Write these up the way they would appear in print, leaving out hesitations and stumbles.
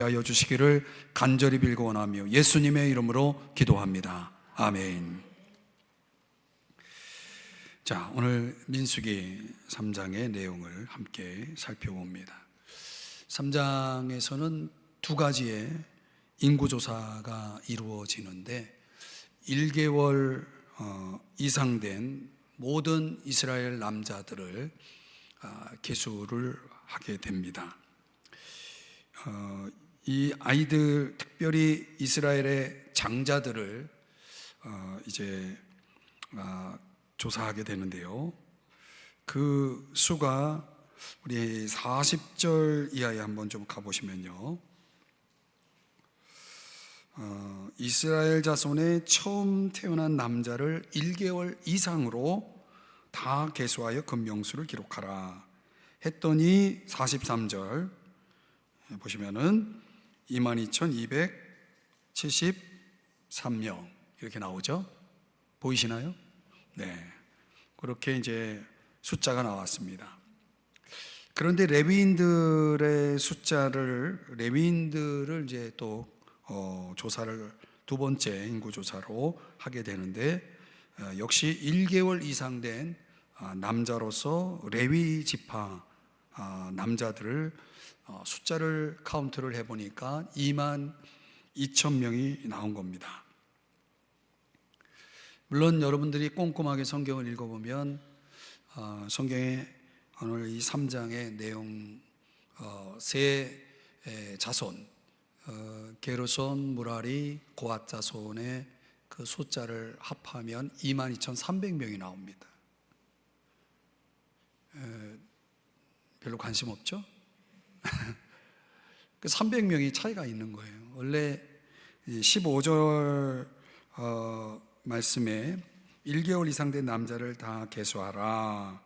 하여 주시기를 간절히 빌고 원하며 예수님의 이름으로 기도합니다. 아멘. 자, 오늘 민수기 3장의 내용을 함께 살펴봅니다. 3장에서는 두 가지의 인구조사가 이루어지는데 1개월 이상 된 모든 이스라엘 남자들을 계수를 하게 됩니다. 이 아이들, 특별히 이스라엘의 장자들을 이제 조사하게 되는데요. 그 수가 우리 40절 이하에 한번 좀 가보시면요. 이스라엘 자손의 처음 태어난 남자를 1개월 이상으로 다 계수하여 금명수를 기록하라 했더니 43절 보시면은 22,273명 이렇게 나오죠. 보이시나요? 네, 그렇게 이제 숫자가 나왔습니다. 그런데 레위인들의 레위인들을 이제 또 조사를 두 번째 인구 조사로 하게 되는데 역시 1개월 이상 된 남자로서 레위 지파 남자들을 숫자를 카운트를 해보니까 22,000명이 나온 겁니다. 물론 여러분들이 꼼꼼하게 성경을 읽어보면 성경에 오늘 이 3장의 내용 세 자손 게르손, 무라리, 고앗 자손의 그 숫자를 합하면 22,300명이 나옵니다. 별로 관심 없죠? 그 300명이 차이가 있는 거예요. 원래 15절 말씀에 1개월 이상 된 남자를 다 계수하라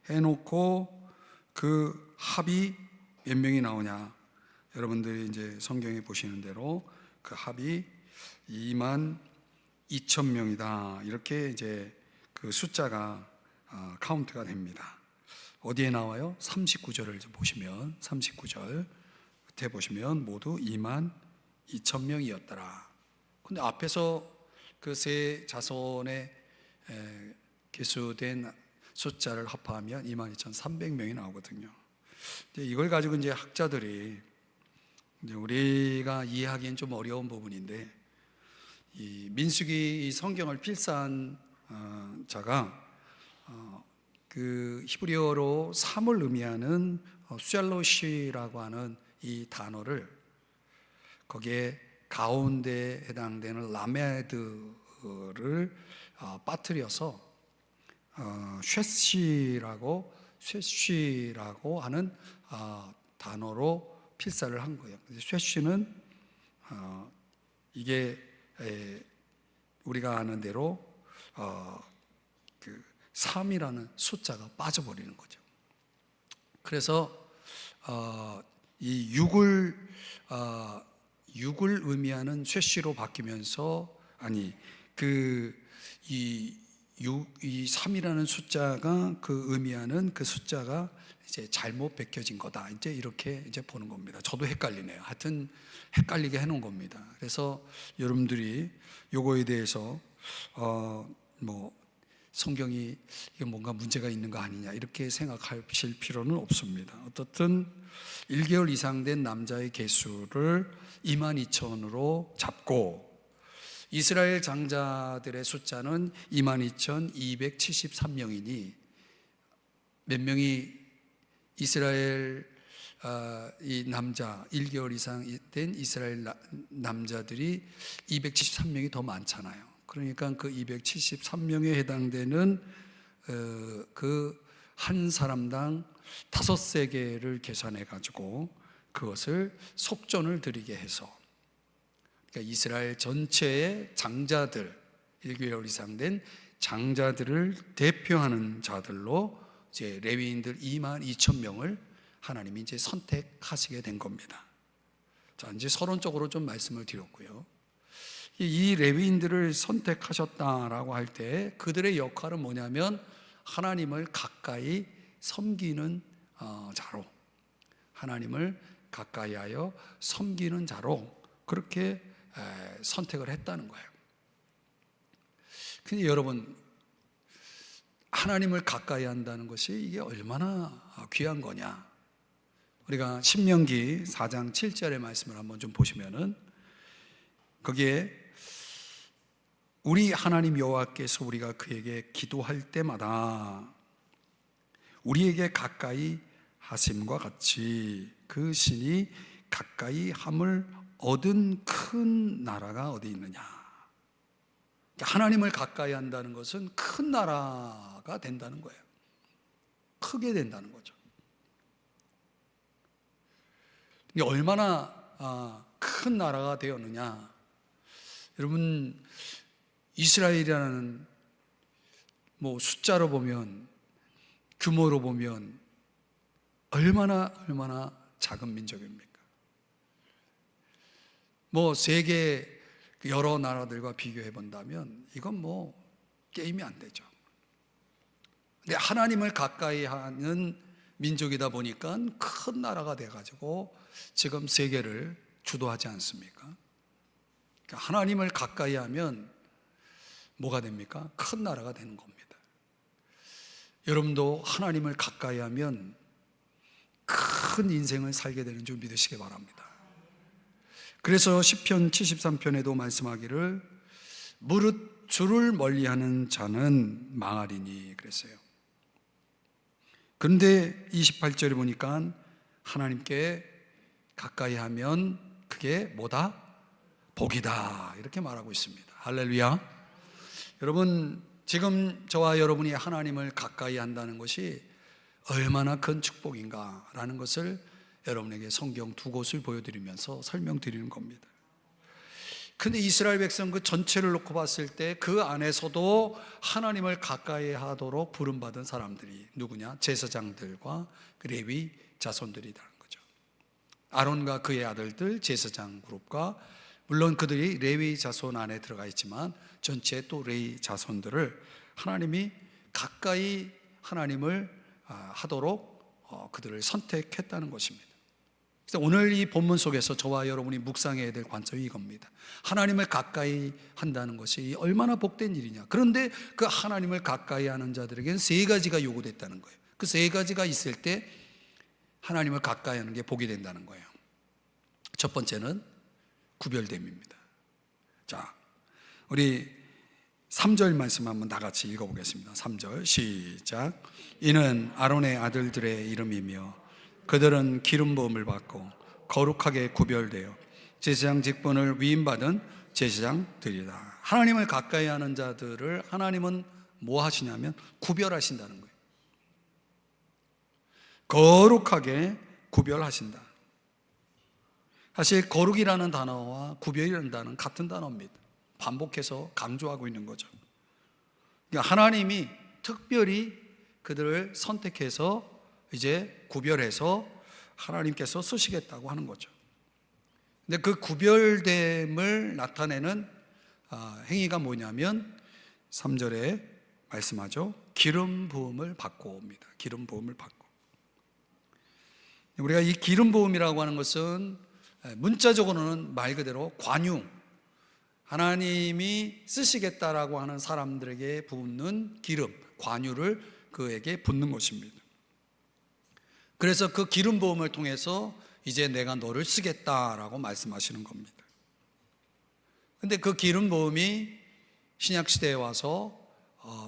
해놓고 그 합이 몇 명이 나오냐? 여러분들이 이제 성경에 보시는 대로 그 합이 22,000명이다. 이렇게 이제 그 숫자가 카운트가 됩니다. 어디에 나와요? 39절을 보시면 39절 끝에 보시면 모두 22,000명이었더라. 근데 앞에서 그 세 자손의 계수된 숫자를 합하면 22,300명이 나오거든요. 이걸 가지고 이제 학자들이 이제 우리가 이해하기엔 좀 어려운 부분인데 이 민수기 성경을 필사한 자가 그 히브리어로 3을 의미하는 샬롯이라고 하는 이 단어를 거기에 가운데에 해당되는 라메드를 빠뜨려서 쉐시라고 하는 단어로 필사를 한 거예요. 쉐시는 이게 우리가 아는 대로 그 3이라는 숫자가 빠져버리는 거죠. 그래서 이 6을 의미하는 쇠시로 바뀌면서 이 3이라는 숫자가 그 의미하는 그 숫자가 이제 잘못 베껴진 거다. 이제 이렇게 이제 보는 겁니다. 저도 헷갈리네요. 하여튼 헷갈리게 해놓은 겁니다. 그래서 여러분들이 요거에 대해서 성경이 이게 뭔가 문제가 있는 거 아니냐 이렇게 생각하실 필요는 없습니다. 어떻든 1개월 이상 된 남자의 개수를 22,000으로 잡고 이스라엘 장자들의 숫자는 22,273명이니 몇 명이 이스라엘 이 남자 1개월 이상 된 이스라엘 남자들이 273명이 더 많잖아요. 그러니까 그 273명에 해당되는 그 한 사람당 5세겔을 계산해 가지고 그것을 속전을 드리게 해서 그러니까 이스라엘 전체의 장자들 1개월 이상 된 장자들을 대표하는 자들로 이제 레위인들 22,000명을 하나님이 이제 선택하시게 된 겁니다. 자, 이제 서론적으로 좀 말씀을 드렸고요. 이 레위인들을 선택하셨다라고 할 때 그들의 역할은 뭐냐면 하나님을 가까이 섬기는 자로 하나님을 가까이하여 섬기는 자로 그렇게 선택을 했다는 거예요. 근데 여러분, 하나님을 가까이 한다는 것이 이게 얼마나 귀한 거냐? 우리가 신명기 4장 7절의 말씀을 한번 좀 보시면은 거기에 우리 하나님 여호와께서 우리가 그에게 기도할 때마다 우리에게 가까이 하심과 같이 그 신이 가까이 함을 얻은 큰 나라가 어디 있느냐? 하나님을 가까이 한다는 것은 큰 나라가 된다는 거예요. 크게 된다는 거죠. 이게 얼마나 큰 나라가 되었느냐? 여러분, 이스라엘이라는 숫자로 보면, 규모로 보면 얼마나 작은 민족입니까? 세계 여러 나라들과 비교해 본다면 이건 게임이 안 되죠. 근데 하나님을 가까이 하는 민족이다 보니까 큰 나라가 돼가지고 지금 세계를 주도하지 않습니까? 그러니까 하나님을 가까이 하면 뭐가 됩니까? 큰 나라가 되는 겁니다. 여러분도 하나님을 가까이 하면 큰 인생을 살게 되는 줄 믿으시기 바랍니다. 그래서 시편 73편에도 말씀하기를 무릇 주를 멀리하는 자는 망하리니 그랬어요. 그런데 28절에 보니까 하나님께 가까이 하면 그게 뭐다? 복이다, 이렇게 말하고 있습니다. 할렐루야. 여러분, 지금 저와 여러분이 하나님을 가까이 한다는 것이 얼마나 큰 축복인가라는 것을 여러분에게 성경 두 곳을 보여드리면서 설명드리는 겁니다. 근데 이스라엘 백성 그 전체를 놓고 봤을 때 그 안에서도 하나님을 가까이 하도록 부름받은 사람들이 누구냐? 제사장들과 레위 자손들이라는 거죠. 아론과 그의 아들들 제사장 그룹과, 물론 그들이 레위 자손 안에 들어가 있지만 전체 또 레위 자손들을 하나님이 가까이 하나님을 하도록 그들을 선택했다는 것입니다. 그래서 오늘 이 본문 속에서 저와 여러분이 묵상해야 될 관점이 이겁니다. 하나님을 가까이 한다는 것이 얼마나 복된 일이냐. 그런데 그 하나님을 가까이 하는 자들에게는 세 가지가 요구됐다는 거예요. 그 세 가지가 있을 때 하나님을 가까이 하는 게 복이 된다는 거예요. 첫 번째는 구별됨입니다. 자, 우리 3절 말씀 한번 다 같이 읽어보겠습니다. 3절 시작. 이는 아론의 아들들의 이름이며 그들은 기름 부음을 받고 거룩하게 구별되어 제사장 직분을 위임받은 제사장들이다. 하나님을 가까이 하는 자들을 하나님은 뭐 하시냐면 구별하신다는 거예요. 거룩하게 구별하신다. 사실 거룩이라는 단어와 구별이라는 단어는 같은 단어입니다. 반복해서 강조하고 있는 거죠. 그러니까 하나님이 특별히 그들을 선택해서 이제 구별해서 하나님께서 쓰시겠다고 하는 거죠. 근데 그 구별됨을 나타내는 행위가 뭐냐면 3절에 말씀하죠. 기름 부음을 받고 옵니다. 기름 부음을 받고. 우리가 이 기름 부음이라고 하는 것은 문자적으로는 말 그대로 관용, 하나님이 쓰시겠다라고 하는 사람들에게 붓는 기름, 관유를 그에게 붓는 것입니다. 그래서 그 기름 부음을 통해서 이제 내가 너를 쓰겠다라고 말씀하시는 겁니다. 근데 그 기름 부음이 신약 시대에 와서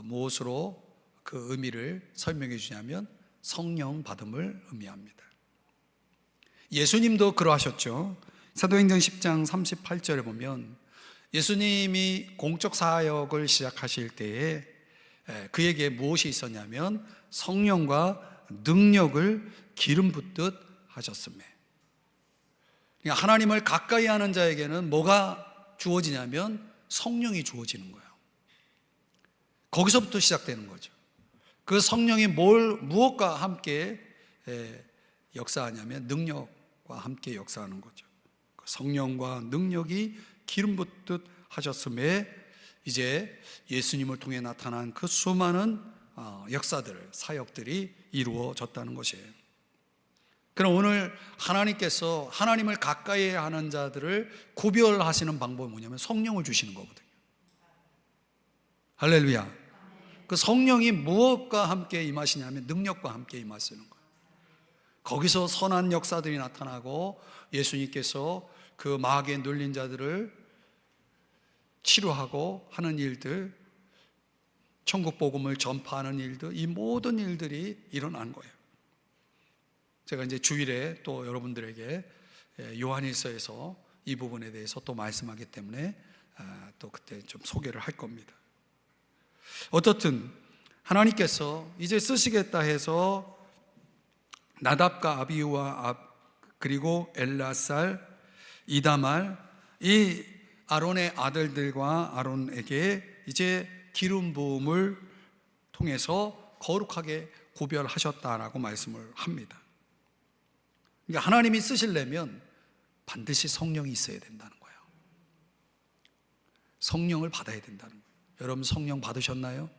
무엇으로 그 의미를 설명해 주냐면 성령 받음을 의미합니다. 예수님도 그러하셨죠. 사도행전 10장 38절에 보면 예수님이 공적 사역을 시작하실 때에 그에게 무엇이 있었냐면 성령과 능력을 기름 붓듯 하셨으며, 그러니까 하나님을 가까이 하는 자에게는 뭐가 주어지냐면 성령이 주어지는 거예요. 거기서부터 시작되는 거죠. 그 성령이 무엇과 함께 역사하냐면 능력과 함께 역사하는 거죠. 그 성령과 능력이 기름 붓듯 하셨음에 이제 예수님을 통해 나타난 그 수많은 역사들, 사역들이 이루어졌다는 것이에요. 그럼 오늘 하나님께서 하나님을 가까이 하는 자들을 구별하시는 방법이 뭐냐면 성령을 주시는 거거든요. 할렐루야. 그 성령이 무엇과 함께 임하시냐면 능력과 함께 임하시는 거예요. 거기서 선한 역사들이 나타나고 예수님께서 그 마귀에 눌린 자들을 치료하고 하는 일들, 천국 복음을 전파하는 일들, 이 모든 일들이 일어난 거예요. 제가 이제 주일에 또 여러분들에게 요한일서에서 이 부분에 대해서 또 말씀하기 때문에 또 그때 좀 소개를 할 겁니다. 어떻든 하나님께서 이제 쓰시겠다 해서 나답과 아비후와 그리고 엘라살, 이다말, 이 아론의 아들들과 아론에게 이제 기름 부음을 통해서 거룩하게 구별하셨다라고 말씀을 합니다. 그러니까 하나님이 쓰시려면 반드시 성령이 있어야 된다는 거예요. 성령을 받아야 된다는 거예요. 여러분 성령 받으셨나요?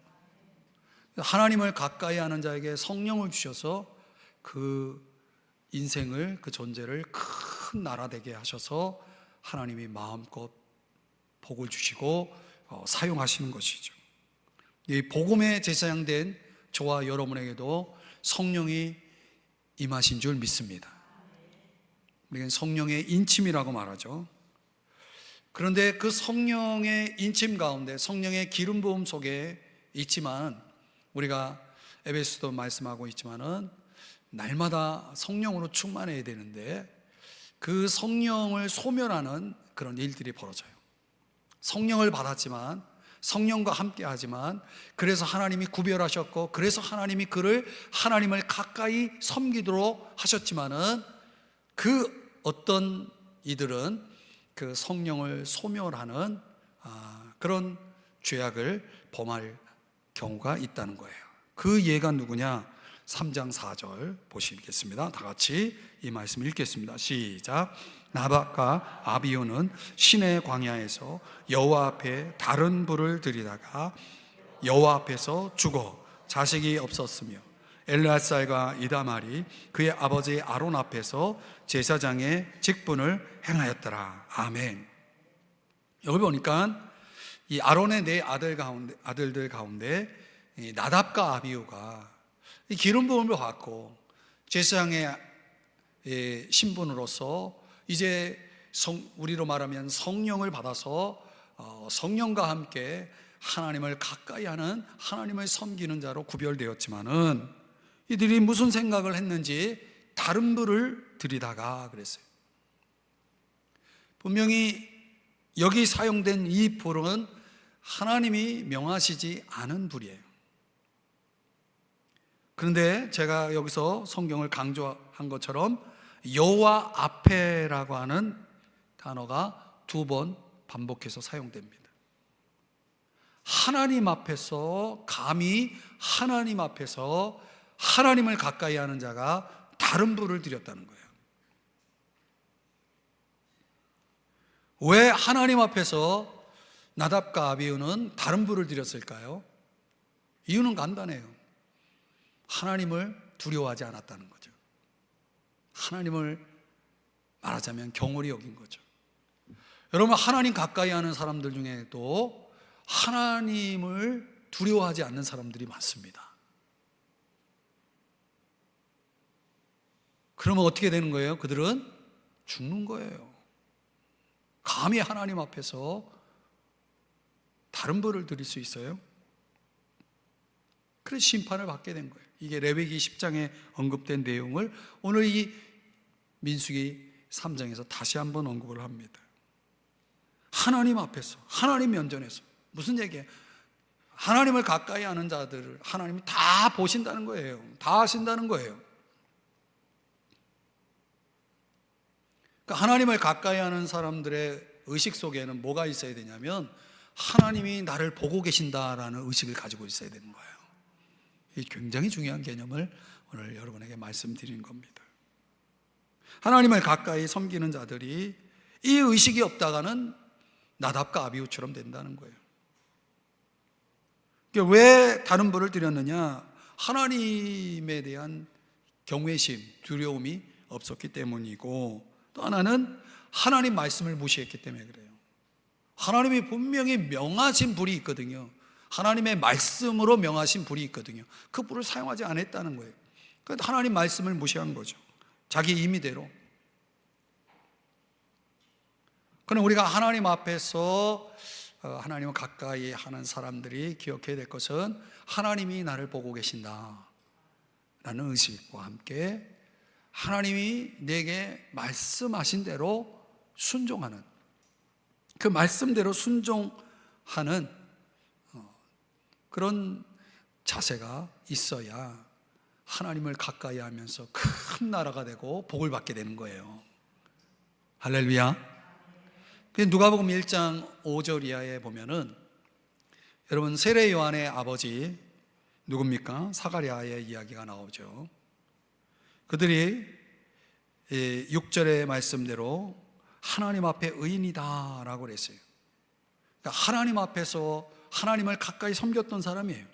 하나님을 가까이 하는 자에게 성령을 주셔서 그 인생을, 그 존재를 큰 나라 되게 하셔서 하나님이 마음껏 복을 주시고 사용하시는 것이죠. 이 복음에 제사장된 저와 여러분에게도 성령이 임하신 줄 믿습니다. 우리는 성령의 인침이라고 말하죠. 그런데 그 성령의 인침 가운데, 성령의 기름 부음 속에 있지만, 우리가 에베소도 말씀하고 있지만은 날마다 성령으로 충만해야 되는데 그 성령을 소멸하는 그런 일들이 벌어져요. 성령을 받았지만, 성령과 함께 하지만, 그래서 하나님이 구별하셨고, 그래서 하나님이 그를 하나님을 가까이 섬기도록 하셨지만은 그 어떤 이들은 그 성령을 소멸하는 그런 죄악을 범할 경우가 있다는 거예요. 그 예가 누구냐? 3장 4절 보시겠습니다. 다 같이 이 말씀 읽겠습니다. 시작. 나답과 아비후는 시내 광야에서 여호와 앞에 다른 불을 들이다가 여호와 앞에서 죽어 자식이 없었으며, 엘르앗살과 이다말이 그의 아버지 아론 앞에서 제사장의 직분을 행하였더라. 아멘. 여기 보니까 이 아론의 네 아들들 가운데 나답과 아비후가 이 기름 부음을 받고 제사장의 신분으로서 이제 우리로 말하면 성령을 받아서 성령과 함께 하나님을 가까이 하는, 하나님을 섬기는 자로 구별되었지만은 이들이 무슨 생각을 했는지 다른 불을 들이다가 그랬어요. 분명히 여기 사용된 이 불은 하나님이 명하시지 않은 불이에요. 그런데 제가 여기서 성경을 강조한 것처럼 여호와 앞에라고 하는 단어가 2번 반복해서 사용됩니다. 하나님 앞에서, 감히 하나님 앞에서 하나님을 가까이 하는 자가 다른 불을 들였다는 거예요. 왜 하나님 앞에서 나답과 아비후는 다른 불을 들였을까요? 이유는 간단해요. 하나님을 두려워하지 않았다는 거죠. 하나님을 말하자면 경홀히 여긴 거죠. 여러분, 하나님 가까이 하는 사람들 중에도 하나님을 두려워하지 않는 사람들이 많습니다. 그러면 어떻게 되는 거예요? 그들은 죽는 거예요. 감히 하나님 앞에서 다른 벌을 드릴 수 있어요? 그래서 심판을 받게 된 거예요. 이게 레위기 10장에 언급된 내용을 오늘 이 민수기 3장에서 다시 한번 언급을 합니다. 하나님 앞에서, 하나님 면전에서. 무슨 얘기예요? 하나님을 가까이 하는 자들을 하나님이 다 보신다는 거예요. 다 아신다는 거예요. 그러니까 하나님을 가까이 하는 사람들의 의식 속에는 뭐가 있어야 되냐면 하나님이 나를 보고 계신다라는 의식을 가지고 있어야 되는 거예요. 이 굉장히 중요한 개념을 오늘 여러분에게 말씀드리는 겁니다. 하나님을 가까이 섬기는 자들이 이 의식이 없다가는 나답과 아비후처럼 된다는 거예요. 그러니까 왜 다른 벌을 드렸느냐? 하나님에 대한 경외심, 두려움이 없었기 때문이고, 또 하나는 하나님 말씀을 무시했기 때문에 그래요. 하나님이 분명히 명하신 불이 있거든요. 하나님의 말씀으로 명하신 불이 있거든요. 그 불을 사용하지 않았다는 거예요. 그러니까 하나님 말씀을 무시한 거죠. 자기 임의대로. 그럼 우리가 하나님 앞에서 하나님을 가까이 하는 사람들이 기억해야 될 것은 하나님이 나를 보고 계신다 라는 의식과 함께 하나님이 내게 말씀하신 대로 순종하는, 그 말씀대로 순종하는 그런 자세가 있어야 하나님을 가까이 하면서 큰 나라가 되고 복을 받게 되는 거예요. 할렐루야. 누가복음 1장 5절 이하에 보면은 여러분 세례 요한의 아버지 누굽니까? 사가랴의 이야기가 나오죠. 그들이 6절의 말씀대로 하나님 앞에 의인이다 라고 그랬어요. 그러니까 하나님 앞에서 하나님을 가까이 섬겼던 사람이에요.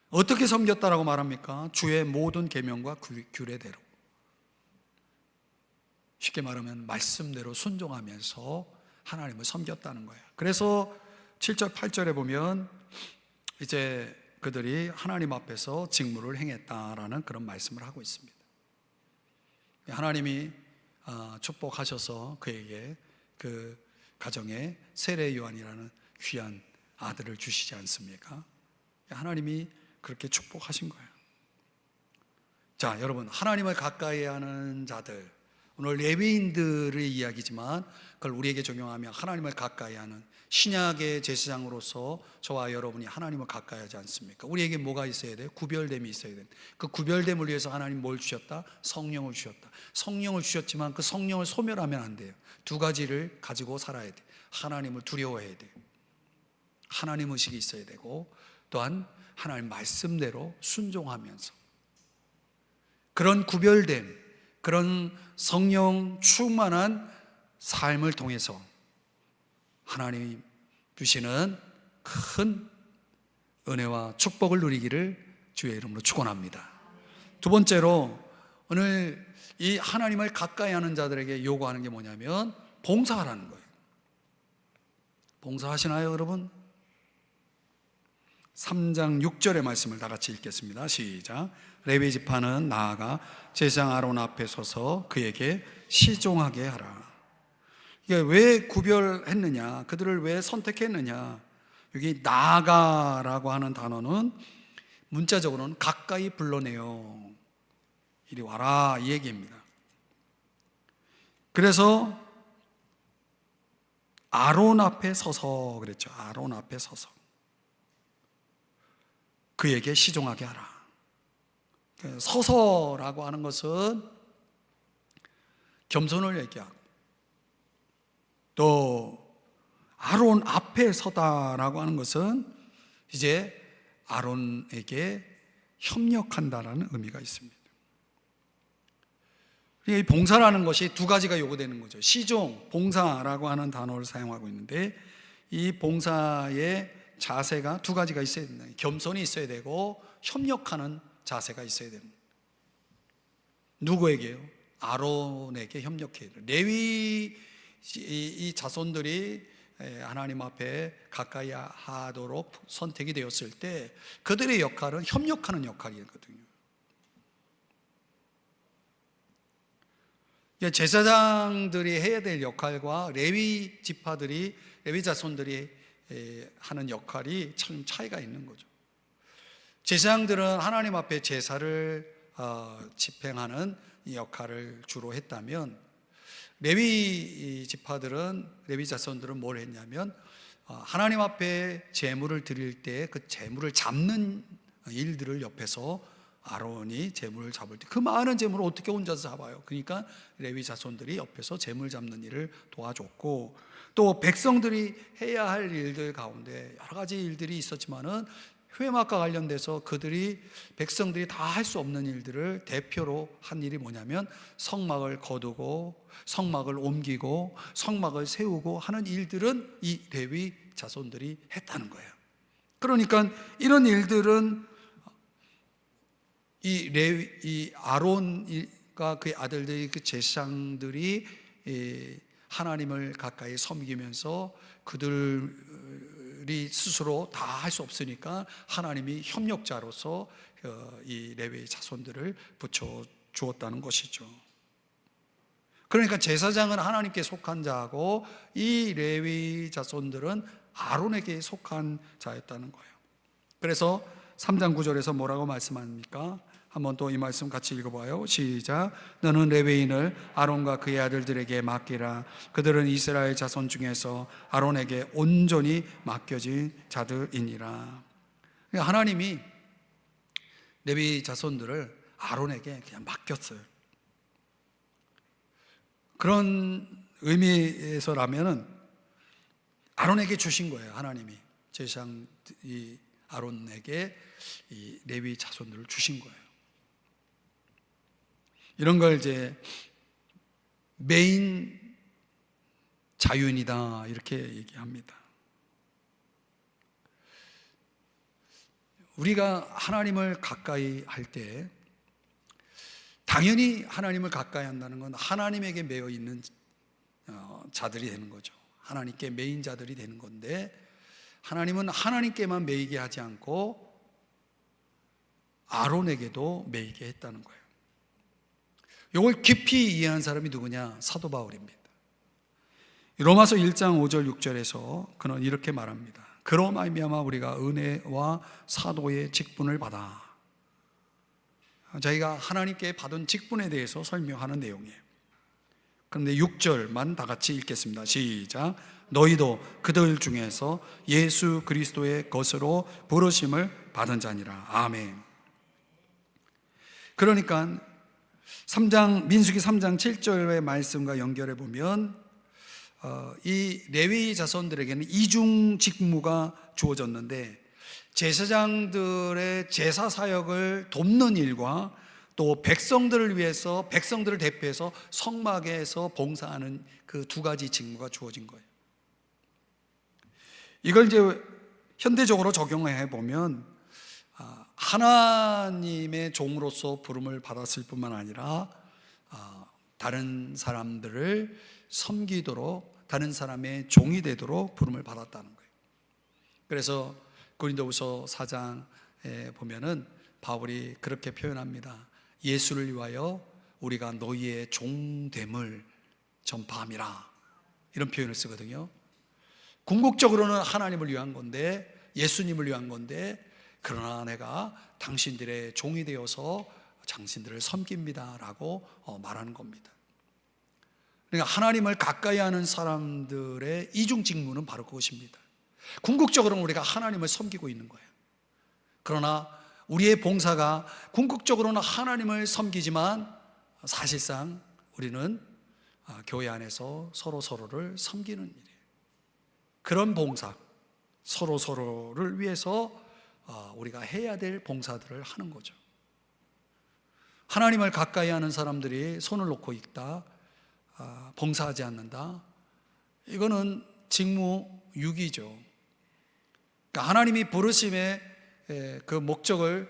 어떻게 섬겼다라고 말합니까? 주의 모든 계명과 규례대로, 쉽게 말하면 말씀대로 순종하면서 하나님을 섬겼다는 거예요. 그래서 7절 8절에 보면 이제 그들이 하나님 앞에서 직무를 행했다라는 그런 말씀을 하고 있습니다. 하나님이 축복하셔서 그에게 그 가정에 세례 요한이라는 귀한 아들을 주시지 않습니까? 하나님이 그렇게 축복하신 거예요. 자, 여러분, 하나님을 가까이 하는 자들, 오늘 레위인들의 이야기지만 그걸 우리에게 적용하면 하나님을 가까이 하는 신약의 제사장으로서 저와 여러분이 하나님을 가까이 하지 않습니까? 우리에게 뭐가 있어야 돼요? 구별됨이 있어야 돼요. 그 구별됨을 위해서 하나님 뭘 주셨다? 성령을 주셨다. 성령을 주셨지만 그 성령을 소멸하면 안 돼요. 두 가지를 가지고 살아야 돼요. 하나님을 두려워해야 돼요. 하나님 의식이 있어야 되고, 또한 하나님 말씀대로 순종하면서 그런 구별됨, 그런 성령 충만한 삶을 통해서 하나님이 주시는 큰 은혜와 축복을 누리기를 주의 이름으로 축원합니다. 두 번째로 오늘 이 하나님을 가까이 하는 자들에게 요구하는 게 뭐냐면 봉사하라는 거예요. 봉사하시나요, 여러분? 3장 6절의 말씀을 다 같이 읽겠습니다. 시작. 레위 지파는 나아가 제사장 아론 앞에 서서 그에게 시종하게 하라. 이게 왜 구별했느냐, 그들을 왜 선택했느냐. 여기 나아가라고 하는 단어는 문자적으로는 가까이 불러내요, 이리 와라, 이 얘기입니다. 그래서 아론 앞에 서서 그랬죠. 아론 앞에 서서 그에게 시종하게 하라. 서서라고 하는 것은 겸손을 얘기하고, 또 아론 앞에 서다라고 하는 것은 이제 아론에게 협력한다라는 의미가 있습니다. 이 봉사라는 것이 두 가지가 요구되는 거죠. 시종, 봉사라고 하는 단어를 사용하고 있는데 이 봉사의 자세가 두 가지가 있어야 된다. 겸손이 있어야 되고 협력하는 자세가 있어야 됩니다. 누구에게요? 아론에게 협력해야 돼요. 레위 이 자손들이 하나님 앞에 가까이 하도록 선택이 되었을 때 그들의 역할은 협력하는 역할이거든요. 제사장들이 해야 될 역할과 레위 지파들이, 레위 자손들이 하는 역할이 참 차이가 있는 거죠. 제사장들은 하나님 앞에 제사를 집행하는 역할을 주로 했다면 레위 지파들은, 레위 자손들은 뭘 했냐면 하나님 앞에 제물을 드릴 때 그 제물을 잡는 일들을 옆에서 아론이 제물을 잡을 때 그 많은 제물을 어떻게 혼자서 잡아요? 그러니까 레위 자손들이 옆에서 제물 잡는 일을 도와줬고, 또 백성들이 해야 할 일들 가운데 여러 가지 일들이 있었지만은 회막과 관련돼서 백성들이 다 할 수 없는 일들을 대표로 한 일이 뭐냐면 성막을 거두고 성막을 옮기고 성막을 세우고 하는 일들은 이 레위 자손들이 했다는 거예요. 그러니까 이런 일들은 이 아론 아론과 그의 아들들이 그 제사장들이 하나님을 가까이 섬기면서 그들이 스스로 다 할 수 없으니까 하나님이 협력자로서 이 레위의 자손들을 붙여 주었다는 것이죠. 그러니까 제사장은 하나님께 속한 자고 이 레위 자손들은 아론에게 속한 자였다는 거예요. 그래서 3장 9절에서 뭐라고 말씀합니까? 한번 또 이 말씀 같이 읽어봐요. 시작. 너는 레위인을 아론과 그의 아들들에게 맡기라. 그들은 이스라엘 자손 중에서 아론에게 온전히 맡겨진 자들이니라. 하나님이 레위 자손들을 아론에게 그냥 맡겼어요. 그런 의미에서라면은 아론에게 주신 거예요. 하나님이 제사장 이 아론에게 이 레위 자손들을 주신 거예요. 이런 걸 이제 메인 자윤이다 이렇게 얘기합니다. 우리가 하나님을 가까이 할 때 당연히 하나님을 가까이 한다는 건 하나님에게 매여 있는 자들이 되는 거죠. 하나님께 매인 자들이 되는 건데 하나님은 하나님께만 매이게 하지 않고 아론에게도 매이게 했다는 거예요. 이걸 깊이 이해한 사람이 누구냐? 사도 바울입니다. 로마서 1장 5절 6절에서 그는 이렇게 말합니다. 그로 말미암아 우리가 은혜와 사도의 직분을 받아. 저희가 하나님께 받은 직분에 대해서 설명하는 내용이에요. 그런데 6절만 다 같이 읽겠습니다. 시작. 너희도 그들 중에서 예수 그리스도의 것으로 부르심을 받은 자니라. 아멘. 그러니까 민수기 3장 7절의 말씀과 연결해 보면 이 레위 자손들에게는 이중 직무가 주어졌는데 제사장들의 제사 사역을 돕는 일과 또 백성들을 위해서 백성들을 대표해서 성막에서 봉사하는 그 두 가지 직무가 주어진 거예요. 이걸 이제 현대적으로 적용해 보면 하나님의 종으로서 부름을 받았을 뿐만 아니라 다른 사람들을 섬기도록 다른 사람의 종이 되도록 부름을 받았다는 거예요. 그래서 고린도후서 4장에 보면은 바울이 그렇게 표현합니다. 예수를 위하여 우리가 너희의 종됨을 전파함이라 이런 표현을 쓰거든요. 궁극적으로는 하나님을 위한 건데 예수님을 위한 건데 그러나 내가 당신들의 종이 되어서 당신들을 섬깁니다 라고 말하는 겁니다. 그러니까 하나님을 가까이 하는 사람들의 이중 직무는 바로 그것입니다. 궁극적으로는 우리가 하나님을 섬기고 있는 거예요. 그러나 우리의 봉사가 궁극적으로는 하나님을 섬기지만 사실상 우리는 교회 안에서 서로를 섬기는 일이에요. 그런 봉사, 서로를 위해서 우리가 해야 될 봉사들을 하는 거죠. 하나님을 가까이 하는 사람들이 손을 놓고 있다, 봉사하지 않는다, 이거는 직무유기죠. 그러니까 하나님이 부르심의 그 목적을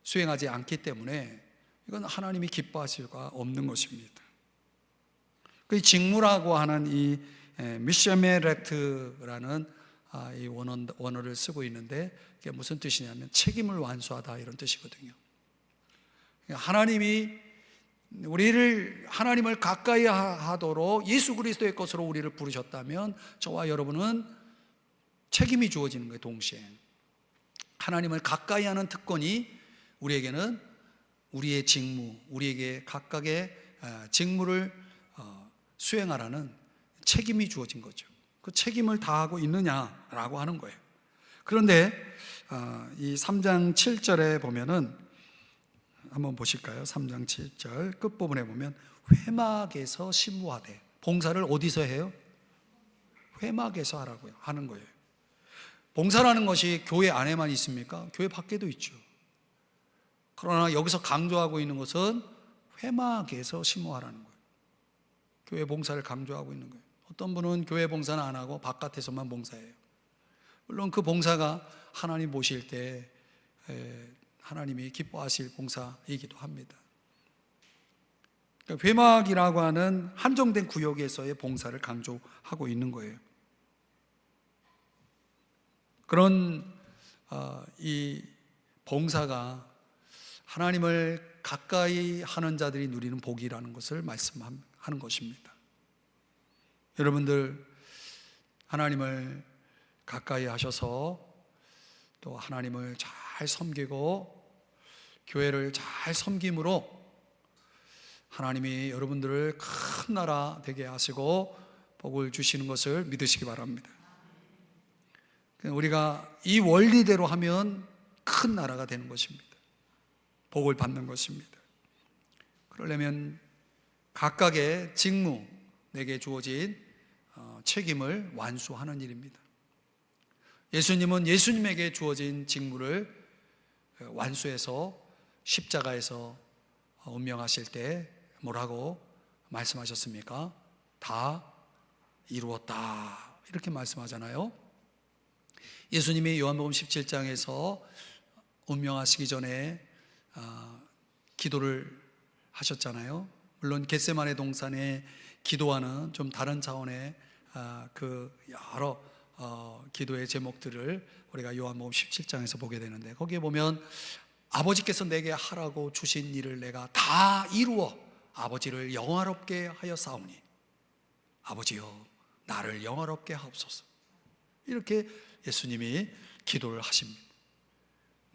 수행하지 않기 때문에 이건 하나님이 기뻐하실 수가 없는 것입니다. 그 직무라고 하는 이 미셔메렉트라는 이 원어를 쓰고 있는데 이게 무슨 뜻이냐면 책임을 완수하다 이런 뜻이거든요. 하나님이 우리를 하나님을 가까이 하도록 예수 그리스도의 것으로 우리를 부르셨다면 저와 여러분은 책임이 주어지는 거예요. 동시에 하나님을 가까이 하는 특권이 우리에게는 우리의 직무, 우리에게 각각의 직무를 수행하라는 책임이 주어진 거죠. 그 책임을 다하고 있느냐라고 하는 거예요. 그런데 이 3장 7절에 보면은 한번 보실까요? 3장 7절 끝부분에 보면 회막에서 심우하되, 봉사를 어디서 해요? 회막에서 하라고요. 하는 거예요. 봉사라는 것이 교회 안에만 있습니까? 교회 밖에도 있죠. 그러나 여기서 강조하고 있는 것은 회막에서 심우하라는 거예요. 교회 봉사를 강조하고 있는 거예요. 어떤 분은 교회 봉사는 안 하고 바깥에서만 봉사해요. 물론 그 봉사가 하나님 보실 때 하나님이 기뻐하실 봉사이기도 합니다. 그러니까 회막이라고 하는 한정된 구역에서의 봉사를 강조하고 있는 거예요. 그런 이 봉사가 하나님을 가까이 하는 자들이 누리는 복이라는 것을 말씀하는 것입니다. 여러분들 하나님을 가까이 하셔서 또 하나님을 잘 섬기고 교회를 잘 섬김으로 하나님이 여러분들을 큰 나라 되게 하시고 복을 주시는 것을 믿으시기 바랍니다. 우리가 이 원리대로 하면 큰 나라가 되는 것입니다. 복을 받는 것입니다. 그러려면 각각의 직무, 내게 주어진 책임을 완수하는 일입니다. 예수님은 예수님에게 주어진 직무를 완수해서 십자가에서 운명하실 때 뭐라고 말씀하셨습니까? 다 이루었다, 이렇게 말씀하잖아요. 예수님이 요한복음 17장에서 운명하시기 전에 기도를 하셨잖아요. 물론 겟세마네 동산의 기도와는 좀 다른 차원의 그 여러 기도의 제목들을 우리가 요한복음 17장에서 보게 되는데, 거기에 보면 아버지께서 내게 하라고 주신 일을 내가 다 이루어 아버지를 영화롭게 하였사오니 아버지여 나를 영화롭게 하옵소서, 이렇게 예수님이 기도를 하십니다.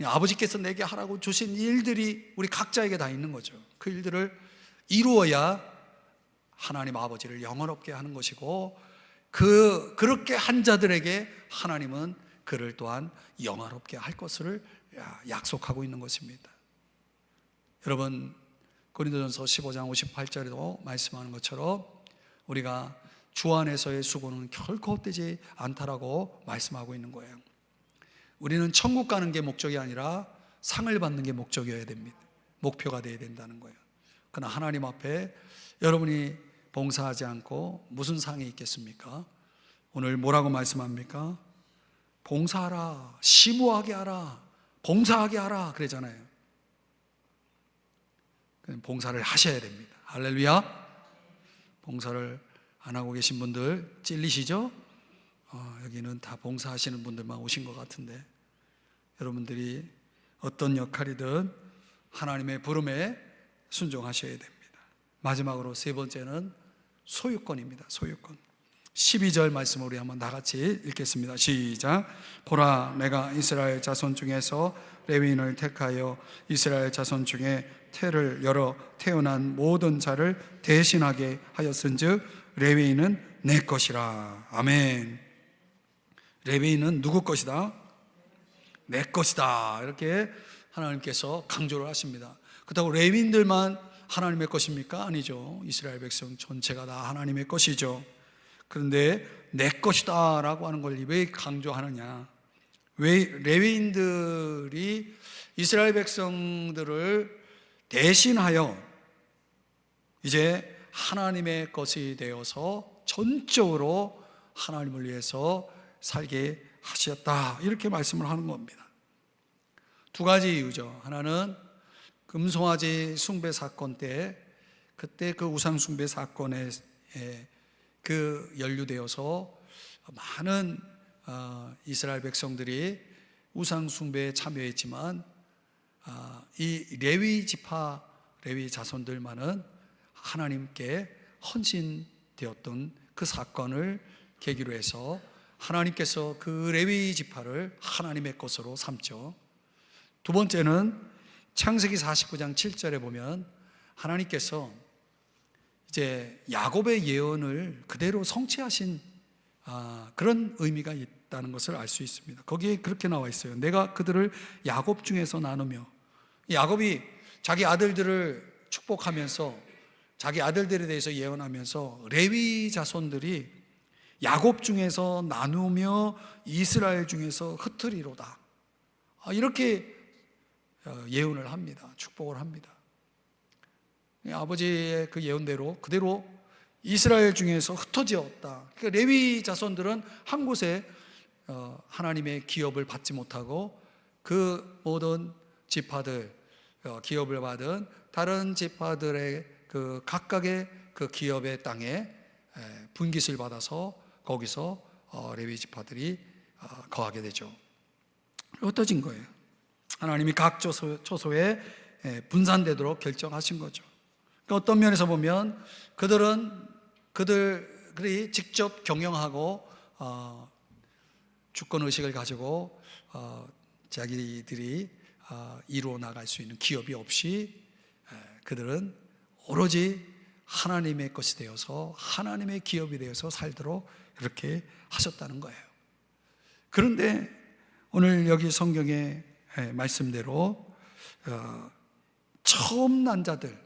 아버지께서 내게 하라고 주신 일들이 우리 각자에게 다 있는 거죠. 그 일들을 이루어야 하나님 아버지를 영화롭게 하는 것이고, 그렇게 한 자들에게 하나님은 그를 또한 영화롭게 할 것을 약속하고 있는 것입니다. 여러분, 고린도전서 15장 58절에도 말씀하는 것처럼 우리가 주 안에서의 수고는 결코 헛되지 않다라고 말씀하고 있는 거예요. 우리는 천국 가는 게 목적이 아니라 상을 받는 게 목적이어야 됩니다. 목표가 되어야 된다는 거예요. 그러나 하나님 앞에 여러분이 봉사하지 않고 무슨 상이 있겠습니까? 오늘 뭐라고 말씀합니까? 봉사하라, 심오하게 하라, 봉사하게 하라 그러잖아요. 봉사를 하셔야 됩니다. 할렐루야. 봉사를 안 하고 계신 분들 찔리시죠? 여기는 다 봉사하시는 분들만 오신 것 같은데, 여러분들이 어떤 역할이든 하나님의 부름에 순종하셔야 됩니다. 마지막으로 세 번째는 소유권입니다. 소유권. 12절 말씀을 우리 한번 나같이 읽겠습니다. 시작. 보라, 내가 이스라엘 자손 중에서 레위인을 택하여 이스라엘 자손 중에 태를 열어 태어난 모든 자를 대신하게 하였은즉 레위인은 내 것이라. 아멘. 레위인은 누구 것이다? 내 것이다, 이렇게 하나님께서 강조를 하십니다. 그렇다고 레위인들만 하나님의 것입니까? 아니죠. 이스라엘 백성 전체가 다 하나님의 것이죠. 그런데 내 것이다 라고 하는 걸 왜 강조하느냐? 왜 레위인들이 이스라엘 백성들을 대신하여 이제 하나님의 것이 되어서 전적으로 하나님을 위해서 살게 하셨다, 이렇게 말씀을 하는 겁니다. 두 가지 이유죠. 하나는 금송아지 숭배 사건 때, 그때 그 우상 숭배 사건에 그 연루되어서 많은 이스라엘 백성들이 우상 숭배에 참여했지만 이 레위 지파, 레위 자손들만은 하나님께 헌신되었던 그 사건을 계기로 해서 하나님께서 그 레위 지파를 하나님의 것으로 삼죠. 두 번째는 창세기 49장 7절에 보면 하나님께서 이제 야곱의 예언을 그대로 성취하신 그런 의미가 있다는 것을 알 수 있습니다. 거기에 그렇게 나와 있어요. 내가 그들을 야곱 중에서 나누며, 야곱이 자기 아들들을 축복하면서 자기 아들들에 대해서 예언하면서 레위 자손들이 야곱 중에서 나누며 이스라엘 중에서 흩으리로다, 이렇게 예언을 합니다. 축복을 합니다. 아버지의 그 예언대로 그대로 이스라엘 중에서 흩어지었다. 그러니까 레위 자손들은 한 곳에 하나님의 기업을 받지 못하고 그 모든 지파들, 기업을 받은 다른 지파들의 그 각각의 그 기업의 땅에 분깃을 받아서 거기서 레위 지파들이 거하게 되죠. 어떠진 거예요? 하나님이 각 초소에 분산되도록 결정하신 거죠. 그러니까 어떤 면에서 보면 그들이 직접 경영하고 주권 의식을 가지고 자기들이 이루어 나갈 수 있는 기업이 없이 그들은 오로지 하나님의 것이 되어서 하나님의 기업이 되어서 살도록 이렇게 하셨다는 거예요. 그런데 오늘 여기 성경의 말씀대로 처음 난 자들,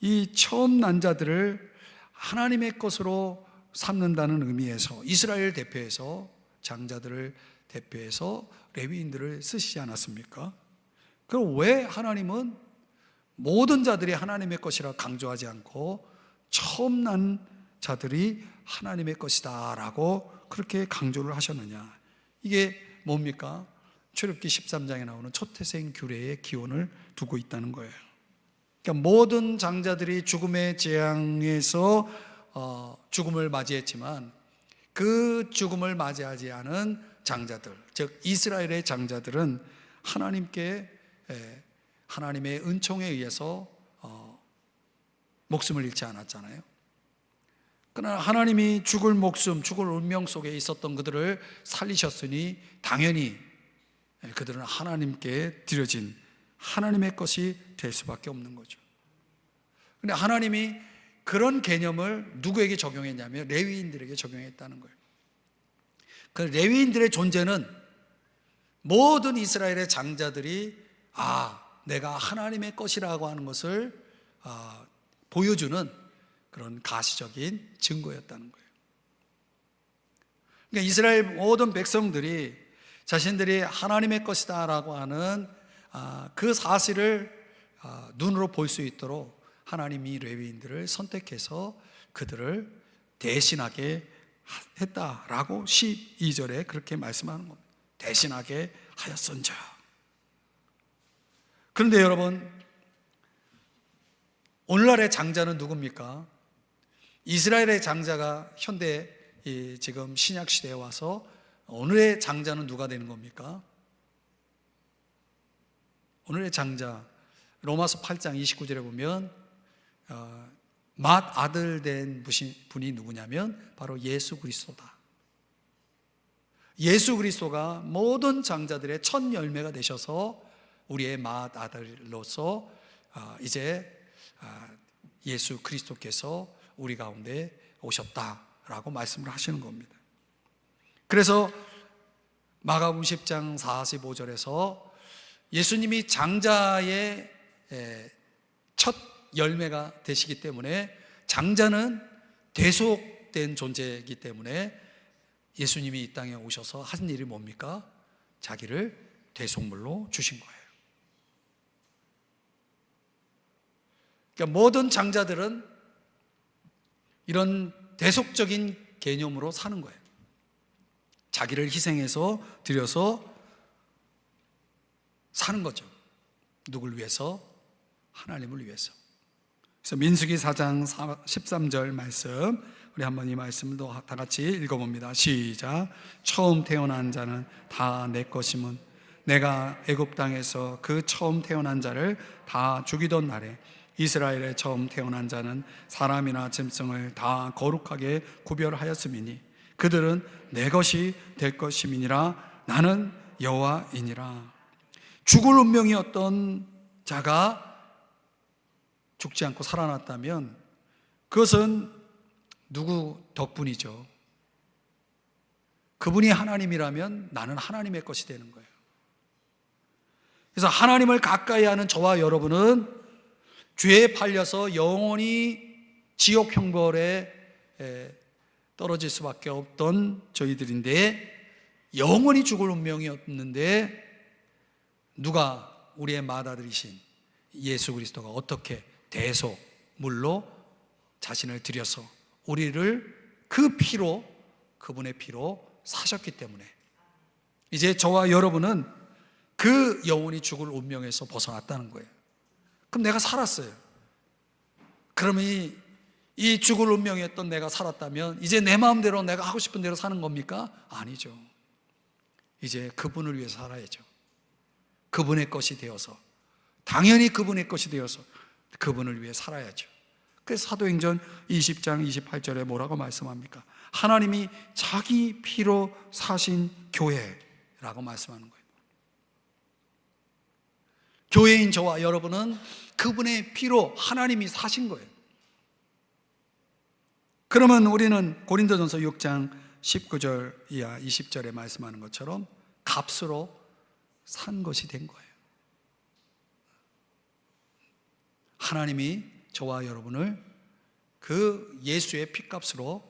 이 처음 난 자들을 하나님의 것으로 삼는다는 의미에서 이스라엘 대표해서 장자들을 대표해서 레위인들을 쓰시지 않았습니까? 그럼 왜 하나님은 모든 자들이 하나님의 것이라 강조하지 않고 처음 난 자들이 하나님의 것이다 라고 그렇게 강조를 하셨느냐? 이게 뭡니까? 출애굽기 13장에 나오는 초태생 규례의 기원을 두고 있다는 거예요. 그러니까 모든 장자들이 죽음의 재앙에서 죽음을 맞이했지만 그 죽음을 맞이하지 않은 장자들, 즉 이스라엘의 장자들은 하나님의 은총에 의해서 목숨을 잃지 않았잖아요. 그러나 하나님이 죽을 운명 속에 있었던 그들을 살리셨으니 당연히 그들은 하나님께 드려진 하나님의 것이 될 수밖에 없는 거죠. 그런데 하나님이 그런 개념을 누구에게 적용했냐면 레위인들에게 적용했다는 거예요. 그 레위인들의 존재는 모든 이스라엘의 장자들이 내가 하나님의 것이라고 하는 것을 보여주는 그런 가시적인 증거였다는 거예요. 그러니까 이스라엘 모든 백성들이 자신들이 하나님의 것이다 라고 하는 그 사실을 눈으로 볼 수 있도록 하나님이 레위인들을 선택해서 그들을 대신하게 했다라고 12절에 그렇게 말씀하는 겁니다. 대신하게 하였은즉. 그런데 여러분, 오늘날의 장자는 누굽니까? 이스라엘의 장자가 현대 지금 신약 시대에 와서 오늘의 장자는 누가 되는 겁니까? 오늘의 장자, 로마서 8장 29절에 보면 맏아들 된 분이 누구냐면 바로 예수 그리스도다. 예수 그리스도가 모든 장자들의 첫 열매가 되셔서 우리의 맏아들로서 이제 예수 그리스도께서 우리 가운데 오셨다라고 말씀을 하시는 겁니다. 그래서 마가복음 10장 45절에서 예수님이 장자의 첫 열매가 되시기 때문에 장자는 대속된 존재이기 때문에 예수님이 이 땅에 오셔서 하신 일이 뭡니까? 자기를 대속물로 주신 거예요. 그러니까 모든 장자들은 이런 대속적인 개념으로 사는 거예요. 자기를 희생해서 드려서 사는 거죠. 누굴 위해서? 하나님을 위해서. 그래서 민수기 4장 13절 말씀, 우리 한번 이 말씀도 다 같이 읽어봅니다. 시작. 처음 태어난 자는 다 내 것임은 내가 애굽 땅에서 그 처음 태어난 자를 다 죽이던 날에 이스라엘의 처음 태어난 자는 사람이나 짐승을 다 거룩하게 구별하였음이니 그들은 내 것이 될 것임이니라. 나는 여호와이니라. 죽을 운명이었던 자가 죽지 않고 살아났다면 그것은 누구 덕분이죠? 그분이 하나님이라면 나는 하나님의 것이 되는 거예요. 그래서 하나님을 가까이 하는 저와 여러분은 죄에 팔려서 영원히 지옥 형벌에 떨어질 수밖에 없던 저희들인데, 영원히 죽을 운명이었는데 누가 우리의 맏아들이신 예수 그리스도가 어떻게 대속물로 자신을 들여서 우리를 그 피로, 그분의 피로 사셨기 때문에 이제 저와 여러분은 그 영원히 죽을 운명에서 벗어났다는 거예요. 그럼 내가 살았어요. 그러면 이 죽을 운명이었던 내가 살았다면 이제 내 마음대로 내가 하고 싶은 대로 사는 겁니까? 아니죠. 이제 그분을 위해 살아야죠. 그분의 것이 되어서, 당연히 그분의 것이 되어서 그분을 위해 살아야죠. 그래서 사도행전 20장 28절에 뭐라고 말씀합니까? 하나님이 자기 피로 사신 교회라고 말씀하는 거예요. 교회인 저와 여러분은 그분의 피로 하나님이 사신 거예요. 그러면 우리는 고린도전서 6장 19절 이하 20절에 말씀하는 것처럼 값으로 산 것이 된 거예요. 하나님이 저와 여러분을 그 예수의 피값으로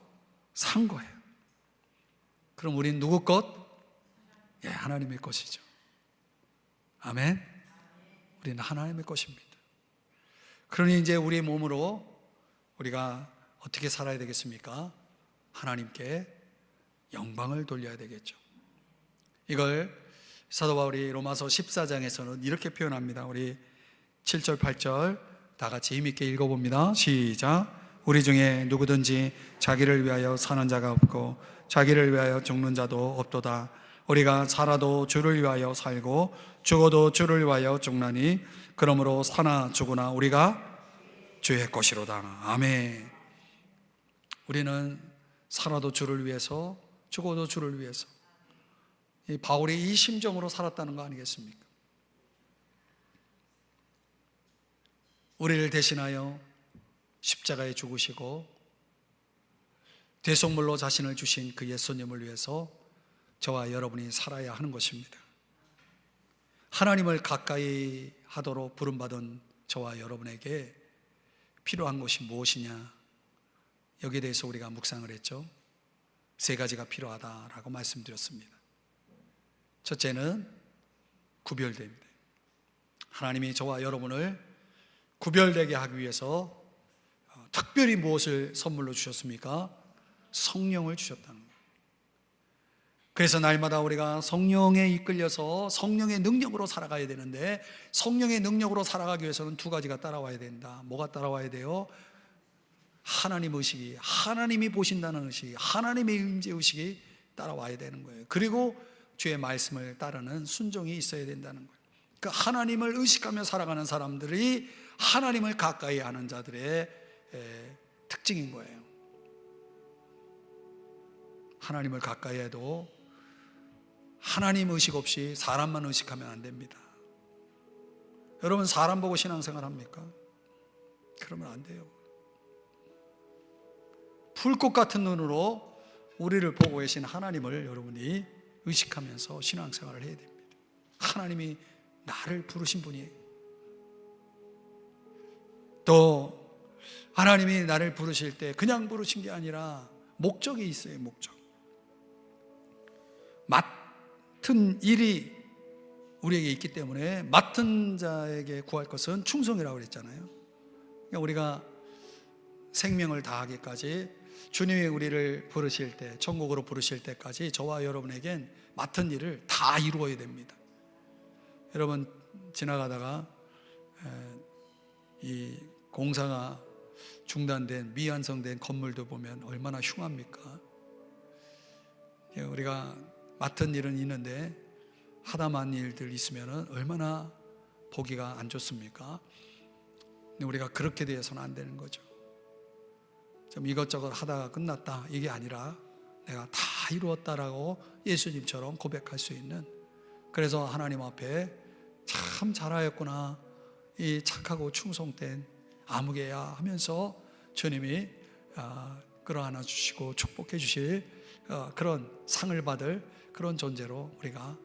산 거예요. 그럼 우린 누구 것? 예, 하나님의 것이죠. 아멘. 우리는 하나님의 것입니다. 그러니 이제 우리의 몸으로 우리가 어떻게 살아야 되겠습니까? 하나님께 영광을 돌려야 되겠죠. 이걸 사도 바울이 로마서 14장에서는 이렇게 표현합니다. 우리 7절 8절 다 같이 힘있게 읽어봅니다. 시작. 우리 중에 누구든지 자기를 위하여 사는 자가 없고 자기를 위하여 죽는 자도 없도다. 우리가 살아도 주를 위하여 살고 죽어도 주를 위하여 죽나니 그러므로 사나 죽으나 우리가 주의 것이로다. 아멘. 우리는 살아도 주를 위해서 죽어도 주를 위해서, 이 바울이 이 심정으로 살았다는 거 아니겠습니까? 우리를 대신하여 십자가에 죽으시고 대속물로 자신을 주신 그 예수님을 위해서 저와 여러분이 살아야 하는 것입니다. 하나님을 가까이 하도록 부름받은 저와 여러분에게 필요한 것이 무엇이냐, 여기에 대해서 우리가 묵상을 했죠. 세 가지가 필요하다라고 말씀드렸습니다. 첫째는 구별됩니다. 하나님이 저와 여러분을 구별되게 하기 위해서 특별히 무엇을 선물로 주셨습니까? 성령을 주셨다는 거예요. 그래서 날마다 우리가 성령에 이끌려서 성령의 능력으로 살아가야 되는데, 성령의 능력으로 살아가기 위해서는 두 가지가 따라와야 된다. 뭐가 따라와야 돼요? 하나님 의식이, 하나님이 보신다는 의식, 하나님의 임재 의식이 따라와야 되는 거예요. 그리고 주의 말씀을 따르는 순종이 있어야 된다는 거예요. 그러니까 하나님을 의식하며 살아가는 사람들이 하나님을 가까이 하는 자들의 특징인 거예요. 하나님을 가까이 해도 하나님 의식 없이 사람만 의식하면 안 됩니다. 여러분, 사람 보고 신앙생활 합니까? 그러면 안 돼요. 불꽃 같은 눈으로 우리를 보고 계신 하나님을 여러분이 의식하면서 신앙생활을 해야 됩니다. 하나님이 나를 부르신 분이에요. 또 하나님이 나를 부르실 때 그냥 부르신 게 아니라 목적이 있어요. 목적. 맡은 일이 우리에게 있기 때문에 맡은 자에게 구할 것은 충성이라고 그랬잖아요. 그러니까 우리가 생명을 다하기까지 주님이 우리를 부르실 때, 천국으로 부르실 때까지 저와 여러분에겐 맡은 일을 다 이루어야 됩니다. 여러분, 지나가다가 이 공사가 중단된, 미완성된 건물도 보면 얼마나 흉합니까? 우리가 맡은 일은 있는데 하다만 일들 있으면 얼마나 보기가 안 좋습니까? 근데 우리가 그렇게 되어서는 안 되는 거죠. 좀 이것저것 하다가 끝났다, 이게 아니라 내가 다 이루었다라고 예수님처럼 고백할 수 있는, 그래서 하나님 앞에 참 잘하였구나, 이 착하고 충성된 아무개야 하면서 주님이 끌어안아 주시고 축복해 주실 그런 상을 받을 그런 존재로 우리가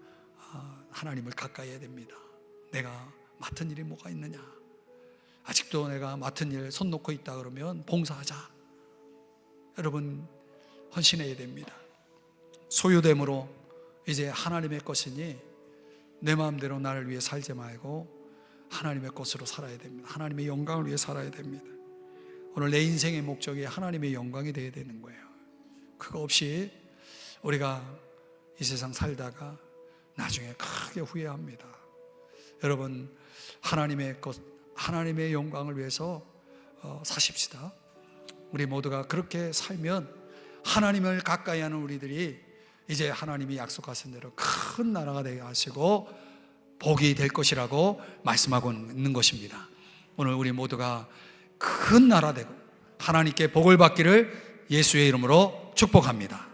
하나님을 가까이 해야 됩니다. 내가 맡은 일이 뭐가 있느냐, 아직도 내가 맡은 일 손 놓고 있다 그러면 봉사하자. 여러분, 헌신해야 됩니다. 소유됨으로 이제 하나님의 것이니 내 마음대로 나를 위해 살지 말고 하나님의 것으로 살아야 됩니다. 하나님의 영광을 위해 살아야 됩니다. 오늘 내 인생의 목적이 하나님의 영광이 되어야 되는 거예요. 그거 없이 우리가 이 세상 살다가 나중에 크게 후회합니다. 여러분, 하나님의 것, 하나님의 영광을 위해서 사십시다. 우리 모두가 그렇게 살면 하나님을 가까이 하는 우리들이 이제 하나님이 약속하신 대로 큰 나라가 되게 하시고 복이 될 것이라고 말씀하고 있는 것입니다. 오늘 우리 모두가 큰 나라 되고 하나님께 복을 받기를 예수의 이름으로 축복합니다.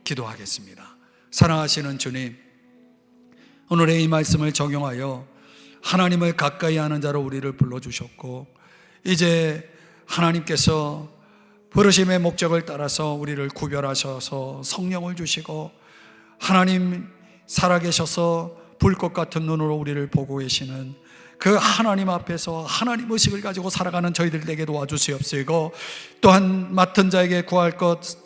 기도하겠습니다. 사랑하시는 주님, 오늘의 이 말씀을 적용하여 하나님을 가까이 하는 자로 우리를 불러주셨고, 이제 하나님께서 부르심의 목적을 따라서 우리를 구별하셔서 성령을 주시고 하나님 살아계셔서 불꽃 같은 눈으로 우리를 보고 계시는 그 하나님 앞에서 하나님 의식을 가지고 살아가는 저희들 에게 도와주시옵시고, 또한 맡은 자에게 구할 것